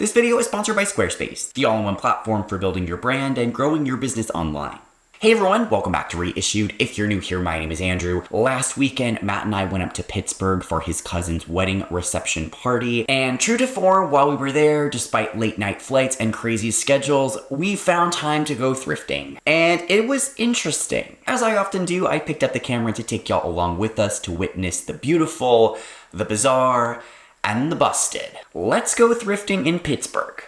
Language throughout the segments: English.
This video is sponsored by Squarespace, the all-in-one platform for building your brand and growing your business online. Hey everyone, welcome back to Reissued. If you're new here, my name is Andrew. Last weekend, Matt and I went up to Pittsburgh for his cousin's wedding reception party, and true to form, while we were there, despite late night flights and crazy schedules, we found time to go thrifting. And it was interesting. As I often do, I picked up the camera to take y'all along with us to witness the beautiful, the bizarre, and the busted. Let's go thrifting in Pittsburgh.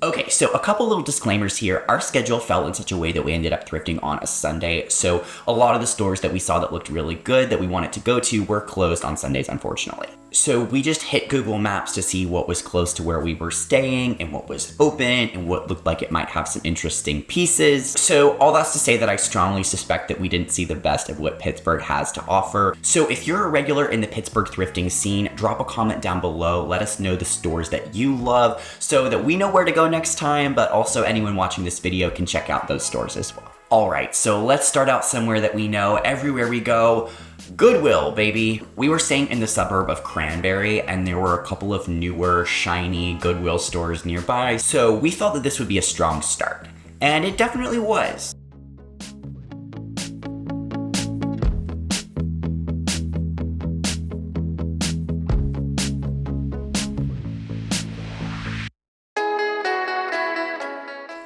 Okay, so a couple little disclaimers here. Our schedule fell in such a way that we ended up thrifting on a Sunday, so a lot of the stores that we saw that looked really good that we wanted to go to were closed on Sundays, unfortunately. So we just hit Google Maps to see what was close to where we were staying and what was open and what looked like it might have some interesting pieces. So all that's to say that I strongly suspect that we didn't see the best of what Pittsburgh has to offer. So if you're a regular in the Pittsburgh thrifting scene, drop a comment down below. Let us know the stores that you love so that we know where to go next time, but also anyone watching this video can check out those stores as well. Alright, so let's start out somewhere that we know everywhere we go. Goodwill, baby. We were staying in the suburb of Cranberry, and there were a couple of newer, shiny Goodwill stores nearby, so we felt that this would be a strong start. And it definitely was.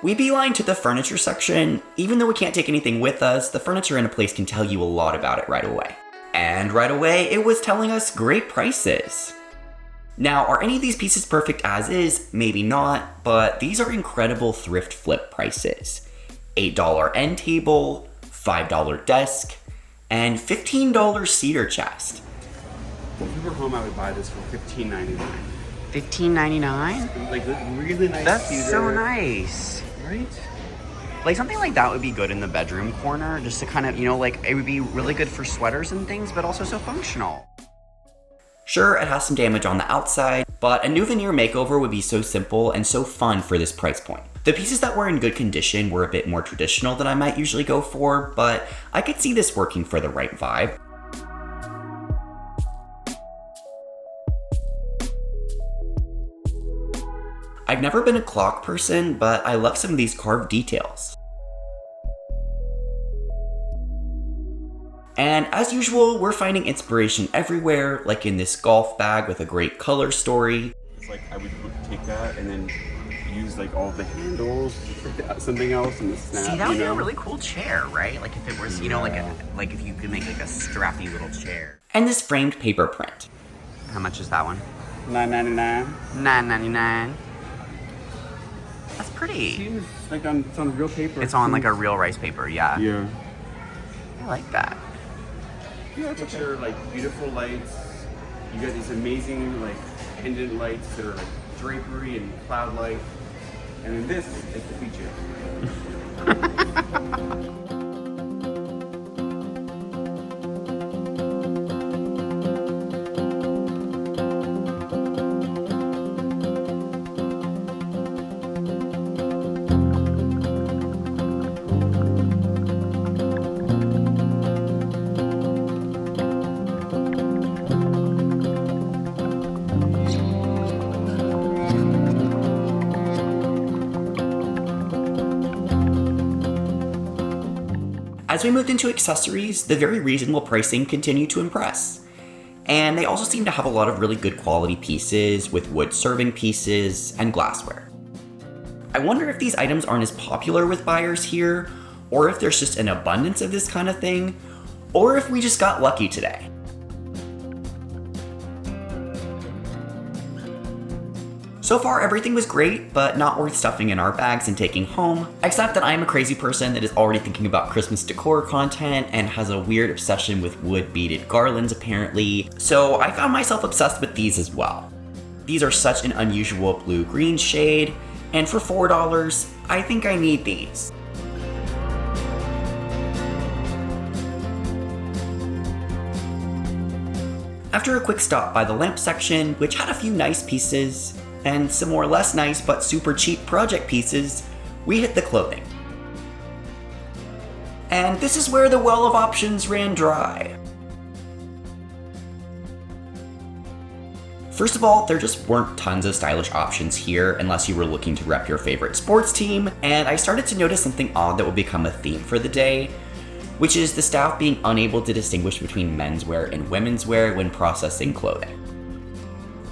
We beeline to the furniture section. Even though we can't take anything with us, the furniture in a place can tell you a lot about it right away. And right away, it was telling us great prices. Now, are any of these pieces perfect as is? Maybe not, but these are incredible thrift flip prices. $8 end table, $5 desk, and $15 cedar chest. If we were home, I would buy this for $15.99. $15.99? Like, really nice. That's cedar. so nice. Right? Like, something like that would be good in the bedroom corner, just to kind of, like, it would be really good for sweaters and things, but also so functional. Sure, it has some damage on the outside, but a new veneer makeover would be so simple and so fun for this price point. The pieces that were in good condition were a bit more traditional than I might usually go for, but I could see this working for the right vibe. I've never been a clock person, but I love some of these carved details. And as usual, we're finding inspiration everywhere, like in this golf bag with a great color story. It's like I would take that and then use like all the handles for something else and the snap. See, that would be a really cool chair, right? Like if it was, Yeah. like if you could make like a strappy little chair. And this framed paper print. How much is that one? $9.99. $9.99. That's pretty. Seems like it's on real paper. It's on like a real rice paper, yeah. Yeah. I like that. Yeah, picture like beautiful lights. You got these amazing like pendant lights that are like drapery and cloud light. And then this is the feature. As we moved into accessories, the very reasonable pricing continued to impress. And they also seem to have a lot of really good quality pieces with wood serving pieces and glassware. I wonder if these items aren't as popular with buyers here, or if there's just an abundance of this kind of thing, or if we just got lucky today. So far, everything was great, but not worth stuffing in our bags and taking home, except that I am a crazy person that is already thinking about Christmas decor content and has a weird obsession with wood beaded garlands apparently, so I found myself obsessed with these as well. These are such an unusual blue-green shade, and for $4, I think I need these. After a quick stop by the lamp section, which had a few nice pieces, and some more less nice but super cheap project pieces, we hit the clothing. And this is where the well of options ran dry. First of all, there just weren't tons of stylish options here unless you were looking to rep your favorite sports team, and I started to notice something odd that would become a theme for the day, which is the staff being unable to distinguish between menswear and women's wear when processing clothing.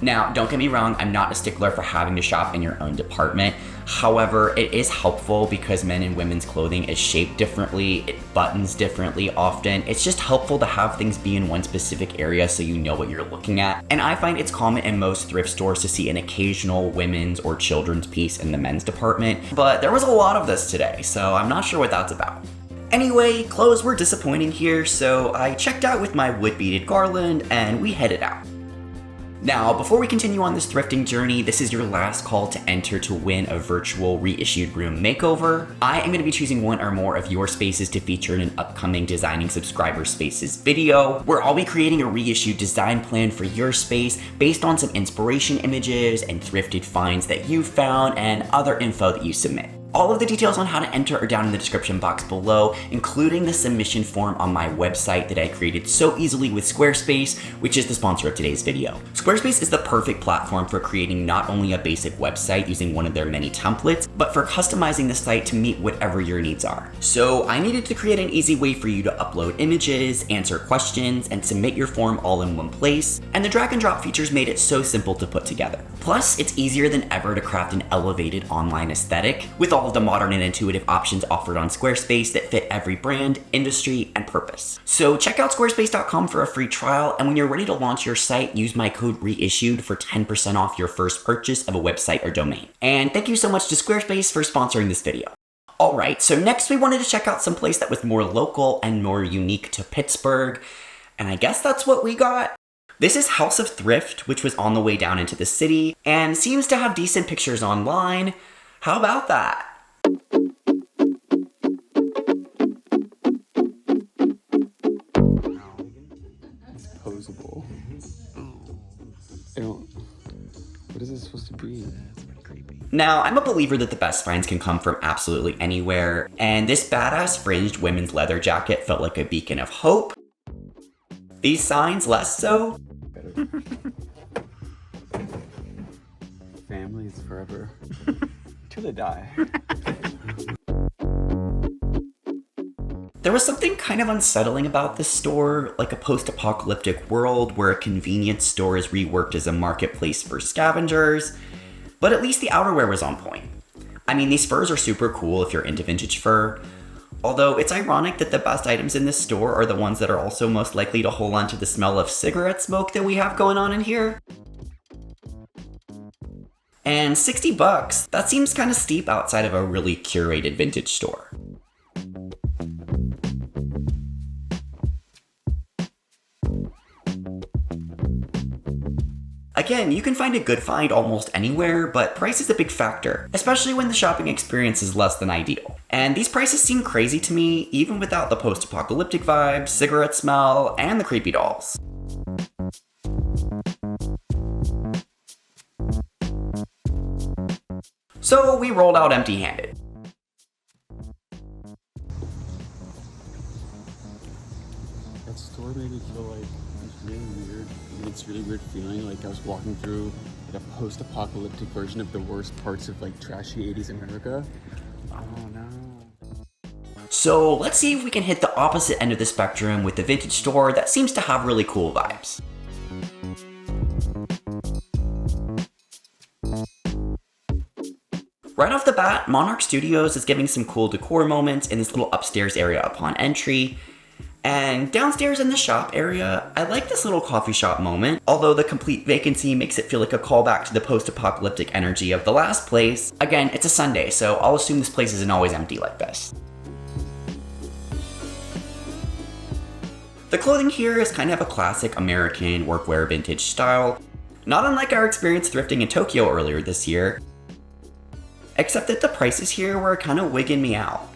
Now, don't get me wrong, I'm not a stickler for having to shop in your own department. However, it is helpful because men and women's clothing is shaped differently, it buttons differently often. It's just helpful to have things be in one specific area so you know what you're looking at. And I find it's common in most thrift stores to see an occasional women's or children's piece in the men's department, but there was a lot of this today, so I'm not sure what that's about. Anyway, clothes were disappointing here, so I checked out with my wood-beaded garland and we headed out. Now, before we continue on this thrifting journey, this is your last call to enter to win a virtual reissued room makeover. I am going to be choosing one or more of your spaces to feature in an upcoming Designing Subscriber Spaces video, where I'll be creating a reissued design plan for your space based on some inspiration images and thrifted finds that you've found and other info that you submit. All of the details on how to enter are down in the description box below, including the submission form on my website that I created so easily with Squarespace, which is the sponsor of today's video. Squarespace is the perfect platform for creating not only a basic website using one of their many templates, but for customizing the site to meet whatever your needs are. So I needed to create an easy way for you to upload images, answer questions, and submit your form all in one place, and the drag and drop features made it so simple to put together. Plus, it's easier than ever to craft an elevated online aesthetic with all of the modern and intuitive options offered on Squarespace that fit every brand, industry, and purpose. So check out squarespace.com for a free trial, and when you're ready to launch your site, use my code REISSUED for 10% off your first purchase of a website or domain. And thank you so much to Squarespace for sponsoring this video. Alright, so next we wanted to check out some place that was more local and more unique to Pittsburgh, and I guess that's what we got. This is House of Thrift, which was on the way down into the city, and seems to have decent pictures online. How about that? It's posable. I don't... What is this supposed to be? Now, I'm a believer that the best finds can come from absolutely anywhere, and this badass fringed women's leather jacket felt like a beacon of hope. These signs less so. Family is forever. Till they die. There was something kind of unsettling about this store, like a post-apocalyptic world where a convenience store is reworked as a marketplace for scavengers, but at least the outerwear was on point. I mean, these furs are super cool if you're into vintage fur, although it's ironic that the best items in this store are the ones that are also most likely to hold on to the smell of cigarette smoke that we have going on in here. And $60, that seems kind of steep outside of a really curated vintage store. Again, you can find a good find almost anywhere, but price is a big factor, especially when the shopping experience is less than ideal. And these prices seem crazy to me, even without the post-apocalyptic vibes, cigarette smell, and the creepy dolls. So we rolled out empty-handed. That store made me feel like it's really weird. It's really weird feeling like I was walking through like a post-apocalyptic version of the worst parts of like trashy 80s America. Oh no. So let's see if we can hit the opposite end of the spectrum with the vintage store that seems to have really cool vibes. Right off the bat, Monarch Studios is giving some cool decor moments in this little upstairs area upon entry. And downstairs in the shop area, I like this little coffee shop moment, although the complete vacancy makes it feel like a callback to the post-apocalyptic energy of the last place. Again, it's a Sunday, so I'll assume this place isn't always empty like this. The clothing here is kind of a classic American workwear vintage style, not unlike our experience thrifting in Tokyo earlier this year, except that the prices here were kind of wigging me out.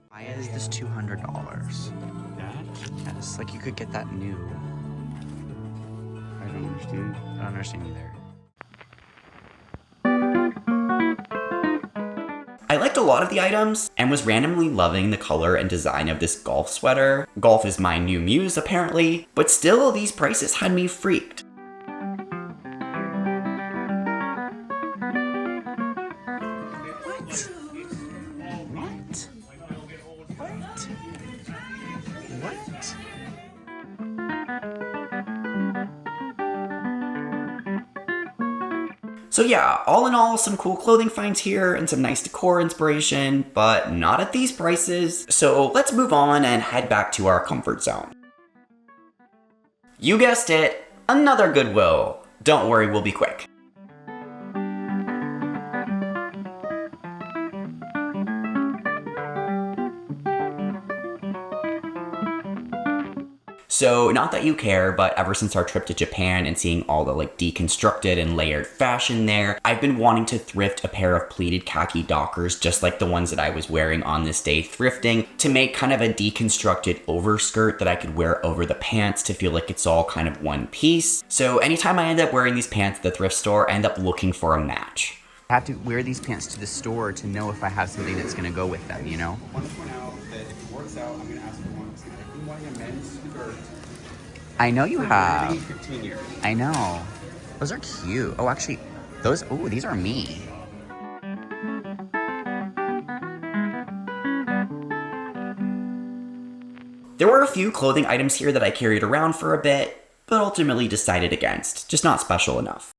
Why is this $200? That? Yeah, it's like you could get that new. I don't understand. I don't understand either. I liked a lot of the items and was randomly loving the color and design of this golf sweater. Golf is my new muse apparently, but still these prices had me freaked. So yeah, all in all, some cool clothing finds here and some nice decor inspiration, but not at these prices. So let's move on and head back to our comfort zone. You guessed it, another Goodwill. Don't worry, we'll be quick. So not that you care, but ever since our trip to Japan and seeing all the deconstructed and layered fashion there, I've been wanting to thrift a pair of pleated khaki Dockers just like the ones that I was wearing on this day thrifting to make kind of a deconstructed overskirt that I could wear over the pants to feel like it's all kind of one piece. So anytime I end up wearing these pants at the thrift store, I end up looking for a match. I have to wear these pants to the store to know if I have something that's gonna go with them, you know? I want to point out that if it works out, I'm going to ask for one. I've been wanting a men's skirt I know you for have. maybe 15 years. I know. Those are cute. Oh, actually, these are me. There were a few clothing items here that I carried around for a bit, but ultimately decided against, just not special enough.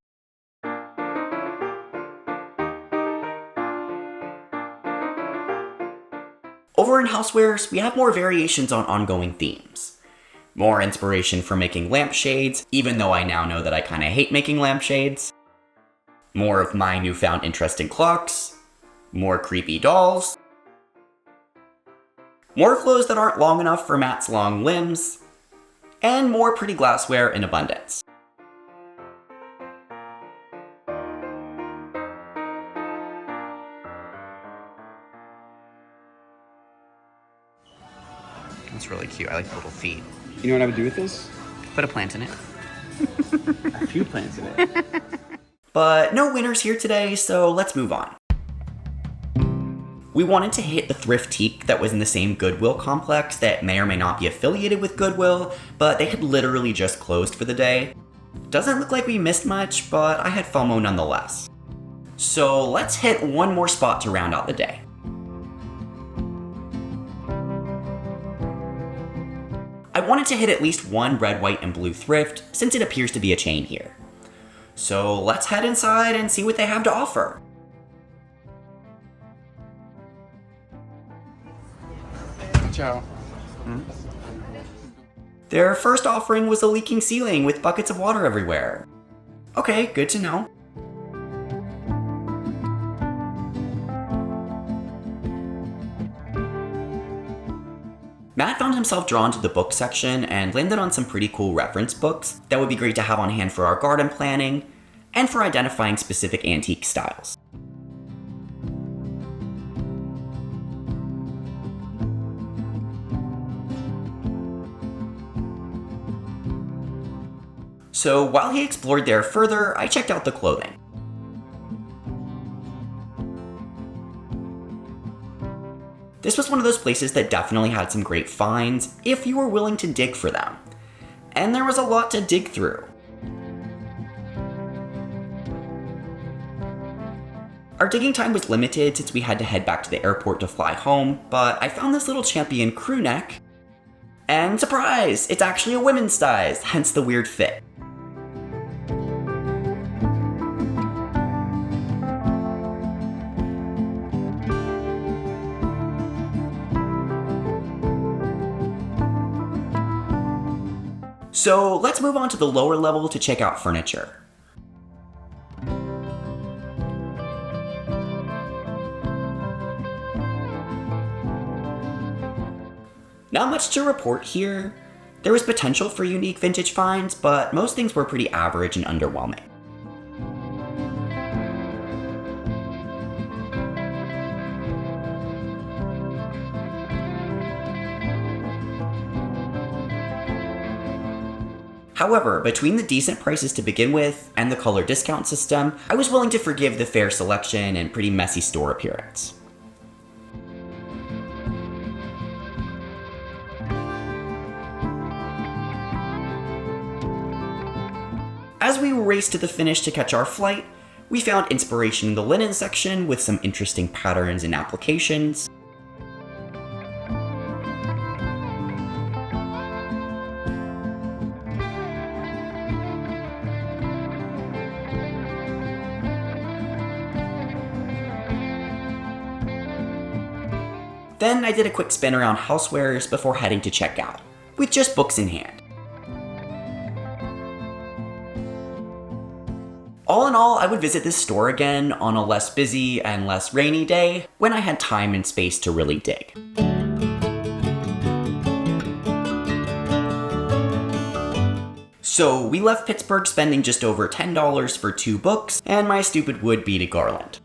Over in housewares, we have more variations on ongoing themes. More inspiration for making lampshades, even though I now know that I kinda hate making lampshades. More of my newfound interest in clocks. More creepy dolls. More clothes that aren't long enough for Matt's long limbs. And more pretty glassware in abundance. It's really cute. I like the little feet. You know what I would do with this? Put a plant in it. A few plants in it. But no winners here today, so let's move on. We wanted to hit the Thriftique that was in the same Goodwill complex that may or may not be affiliated with Goodwill, but they had literally just closed for the day. Doesn't look like we missed much, but I had FOMO nonetheless. So let's hit one more spot to round out the day. I wanted to hit at least one red, white, and blue thrift, since it appears to be a chain here. So let's head inside and see what they have to offer. Watch out. Their first offering was a leaking ceiling with buckets of water everywhere. Okay, good to know. Matt found himself drawn to the book section and landed on some pretty cool reference books that would be great to have on hand for our garden planning and for identifying specific antique styles. So while he explored there further, I checked out the clothing. This was one of those places that definitely had some great finds if you were willing to dig for them. And there was a lot to dig through. Our digging time was limited since we had to head back to the airport to fly home, but I found this little champion crew neck. And surprise! It's actually a women's size, hence the weird fit. So let's move on to the lower level to check out furniture. Not much to report here. There was potential for unique vintage finds, but most things were pretty average and underwhelming. However, between the decent prices to begin with and the color discount system, I was willing to forgive the fair selection and pretty messy store appearance. As we raced to the finish to catch our flight, we found inspiration in the linen section with some interesting patterns and applications. Then I did a quick spin around housewares before heading to checkout, with just books in hand. All in all, I would visit this store again on a less busy and less rainy day when I had time and space to really dig. So we left Pittsburgh spending just over $10 for 2 books and my stupid wood beaded garland.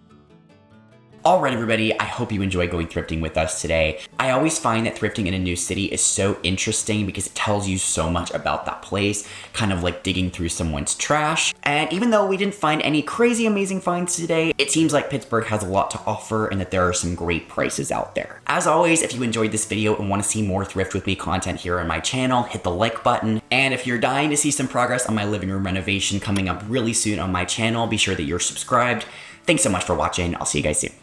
Alright everybody, I hope you enjoyed going thrifting with us today. I always find that thrifting in a new city is so interesting because it tells you so much about that place, kind of like digging through someone's trash. And even though we didn't find any crazy amazing finds today, it seems like Pittsburgh has a lot to offer and that there are some great prices out there. As always, if you enjoyed this video and want to see more Thrift With Me content here on my channel, hit the like button. And if you're dying to see some progress on my living room renovation coming up really soon on my channel, be sure that you're subscribed. Thanks so much for watching. I'll see you guys soon.